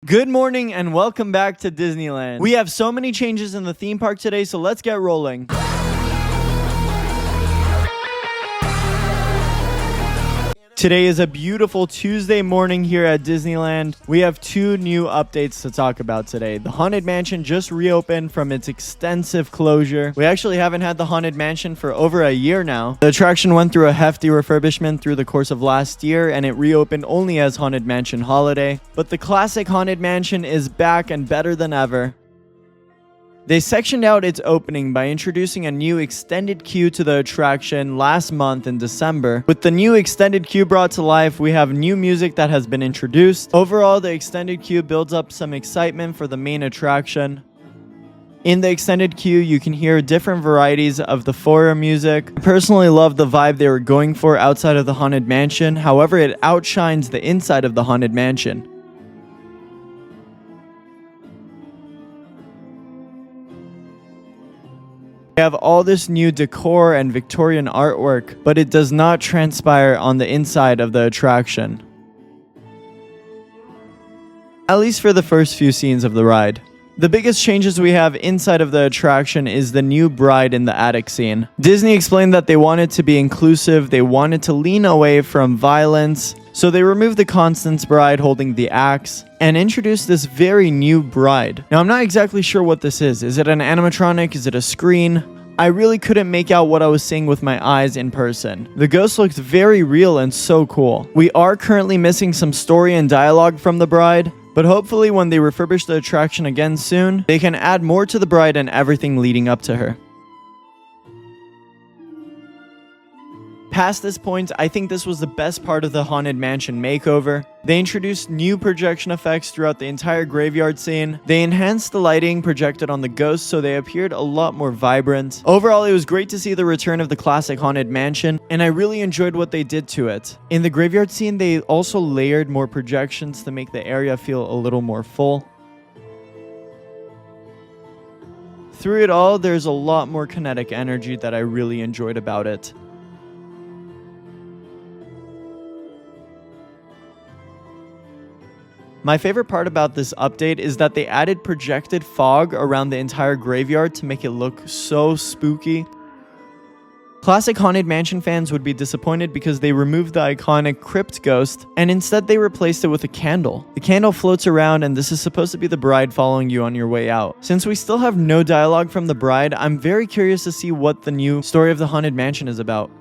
Good morning and welcome back to Disneyland. We have so many changes in the theme park today, so let's get rolling. Today is a beautiful Tuesday morning here at Disneyland. We have two new updates to talk about today. The Haunted Mansion just reopened from its extensive closure. We actually haven't had the Haunted Mansion for over a year now. The attraction went through a hefty refurbishment through the course of last year, and it reopened only as Haunted Mansion Holiday. But the classic Haunted Mansion is back and better than ever. They sectioned out its opening by introducing a new extended queue to the attraction last month in December. With the new extended queue brought to life, we have new music that has been introduced. Overall, the extended queue builds up some excitement for the main attraction. In the extended queue, you can hear different varieties of the foyer music. I personally love the vibe they were going for outside of the Haunted Mansion. However, it outshines the inside of the Haunted Mansion. We have all this new decor and Victorian artwork, but it does not transpire on the inside of the attraction. At least for the first few scenes of the ride. The biggest changes we have inside of the attraction is the new bride in the attic scene. Disney explained that they wanted to be inclusive, they wanted to lean away from violence, so they removed the Constance bride holding the axe and introduced this very new bride. Now, I'm not exactly sure what this is. Is it an animatronic? Is it a screen? I really couldn't make out what I was seeing with my eyes in person. The ghost looks very real and so cool. We are currently missing some story and dialogue from the bride, but hopefully when they refurbish the attraction again soon, they can add more to the bride and everything leading up to her. Past this point, I think this was the best part of the Haunted Mansion makeover. They introduced new projection effects throughout the entire graveyard scene. They enhanced the lighting projected on the ghosts so they appeared a lot more vibrant. Overall, it was great to see the return of the classic Haunted Mansion, and I really enjoyed what they did to it. In the graveyard scene, they also layered more projections to make the area feel a little more full. Through it all, there's a lot more kinetic energy that I really enjoyed about it. My favorite part about this update is that they added projected fog around the entire graveyard to make it look so spooky. Classic Haunted Mansion fans would be disappointed because they removed the iconic crypt ghost and instead they replaced it with a candle. The candle floats around and this is supposed to be the bride following you on your way out. Since we still have no dialogue from the bride, I'm very curious to see what the new story of the Haunted Mansion is about.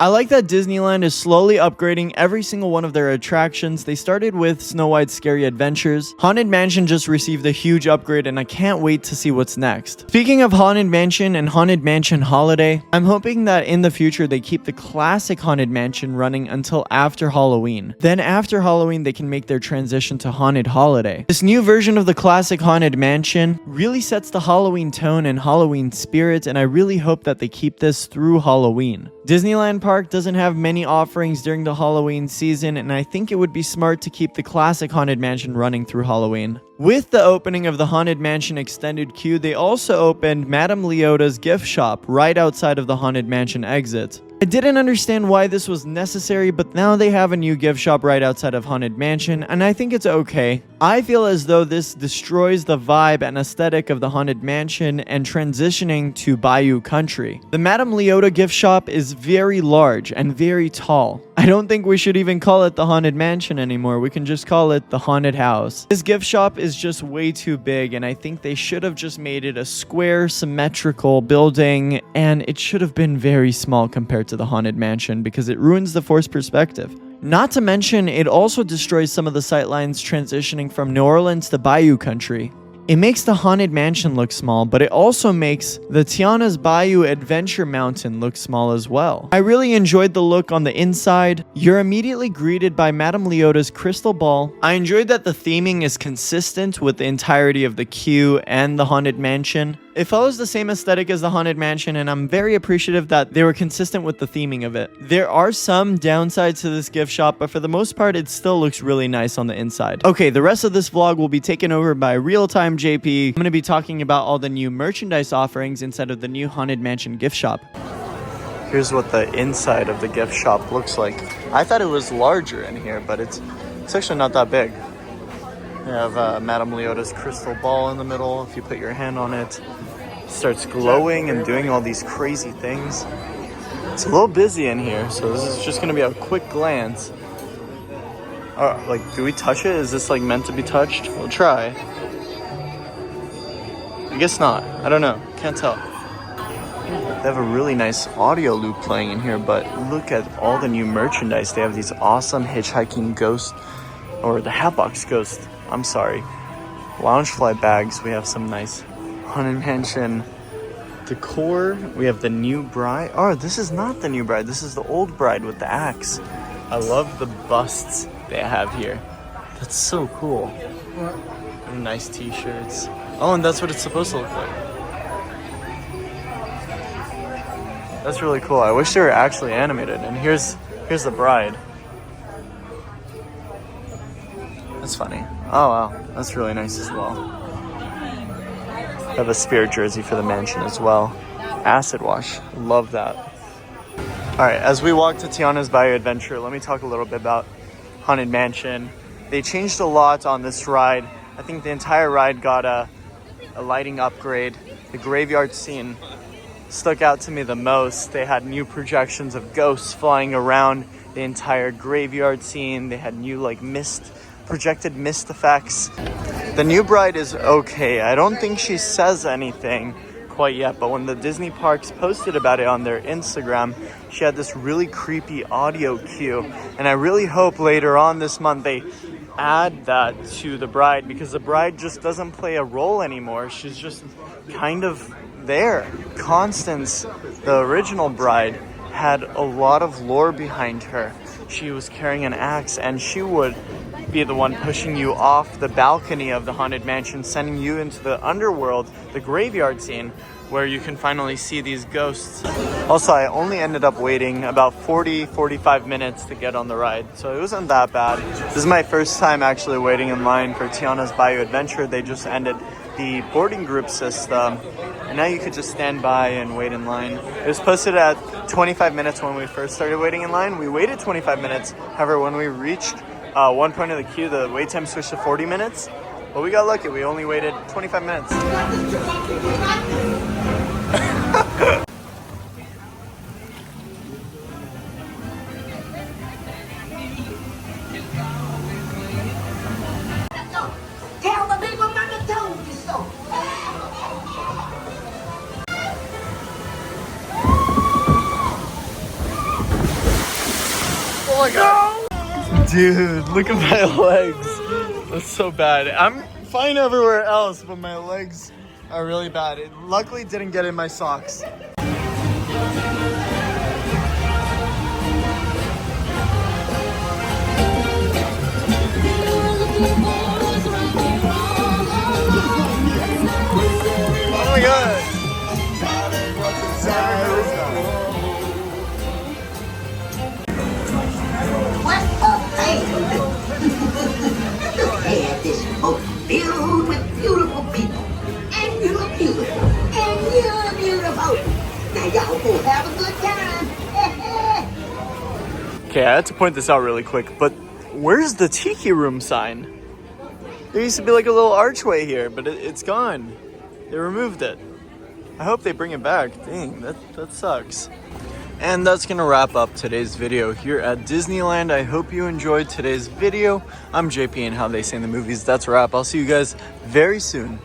I like that Disneyland is slowly upgrading every single one of their attractions. They started with Snow White's Scary Adventures. Haunted Mansion just received a huge upgrade and I can't wait to see what's next. Speaking of Haunted Mansion and Haunted Mansion Holiday, I'm hoping that in the future they keep the classic Haunted Mansion running until after Halloween. Then after Halloween they can make their transition to Haunted Holiday. This new version of the classic Haunted Mansion really sets the Halloween tone and Halloween spirit, and I really hope that they keep this through Halloween. Disneyland Park doesn't have many offerings during the Halloween season, and I think it would be smart to keep the classic Haunted Mansion running through Halloween. With the opening of the Haunted Mansion extended queue, they also opened Madame Leota's gift shop right outside of the Haunted Mansion exit. I didn't understand why this was necessary, but now they have a new gift shop right outside of Haunted Mansion, and I think it's okay. I feel as though this destroys the vibe and aesthetic of the Haunted Mansion and transitioning to Bayou Country. The Madame Leota gift shop is very large and very tall. I don't think we should even call it the Haunted Mansion anymore. We can just call it the Haunted House. This gift shop is just way too big, and I think they should have just made it a square, symmetrical building, and it should have been very small compared to the Haunted Mansion because it ruins the forced perspective. Not to mention, it also destroys some of the sightlines transitioning from New Orleans to Bayou Country. It makes the Haunted Mansion look small, but it also makes the Tiana's Bayou Adventure Mountain look small as well. I really enjoyed the look on the inside. You're immediately greeted by Madame Leota's crystal ball. I enjoyed that the theming is consistent with the entirety of the queue and the Haunted Mansion. It follows the same aesthetic as the Haunted Mansion, and I'm very appreciative that they were consistent with the theming of it. There are some downsides to this gift shop, but for the most part, it still looks really nice on the inside. Okay, the rest of this vlog will be taken over by Real-Time JP. I'm going to be talking about all the new merchandise offerings inside of the new Haunted Mansion gift shop. Here's what the inside of the gift shop looks like. I thought it was larger in here, but it's actually not that big. We have Madame Leota's crystal ball in the middle. If you put your hand on it, it starts glowing and doing all these crazy things. It's a little busy in here, so this is just gonna be a quick glance. Like, do we touch it? Is this like meant to be touched? We'll try. I guess not. I don't know. Can't tell. They have a really nice audio loop playing in here, but look at all the new merchandise. They have these awesome hitchhiking ghost, or the Hatbox Ghost, I'm sorry, Loungefly bags. We have some nice Haunted Mansion decor. We have the new bride. Oh, this is not the new bride. This is the old bride with the axe. I love the busts they have here. That's so cool. And nice t-shirts. Oh, and that's what it's supposed to look like. That's really cool. I wish they were actually animated. And here's the bride. That's funny. Oh wow, that's really nice as well. I have a spirit jersey for the mansion as well. Acid wash, love that. All right, as we walk to Tiana's Bayou Adventure, let me talk a little bit about Haunted Mansion. They changed a lot on this ride. I think the entire ride got a lighting upgrade. The graveyard scene stuck out to me the most. They had new projections of ghosts flying around the entire graveyard scene. They had new like projected mist effects. The new bride is okay. I don't think she says anything quite yet, but when the Disney parks posted about it on their Instagram, she had this really creepy audio cue, and I really hope later on this month they add that to the bride, because the bride just doesn't play a role anymore. She's just kind of there. Constance, the original bride, had a lot of lore behind her. She was carrying an axe, and she would be the one pushing you off the balcony of the Haunted Mansion, sending you into the underworld, the graveyard scene, where you can finally see these ghosts. Also, I only ended up waiting about 45 minutes to get on the ride, so it wasn't that bad. This is my first time actually waiting in line for Tiana's Bayou Adventure. They just ended the boarding group system, and now you could just stand by and wait in line. It was posted at 25 minutes when we first started waiting in line. We waited 25 minutes. However, when we reached one point of the queue, the wait time switched to 40 minutes. But we got lucky. We only waited 25 minutes. Tell the people Mama told you so. Oh my god. No! Dude, look at my legs. That's so bad. I'm fine everywhere else, but my legs are really bad. It luckily didn't get in my socks. Oh my god. What a thing! Look at this boat filled with beautiful people. And you're beautiful. And you're beautiful. Now y'all go have a good time. Okay, I had to point this out really quick, but where's the Tiki Room sign? There used to be like a little archway here, but it's gone. They removed it. I hope they bring it back. Dang, that sucks. And that's gonna wrap up today's video here at Disneyland. I hope you enjoyed today's video. I'm JP, and how they say in the movies, that's a wrap. I'll see you guys very soon.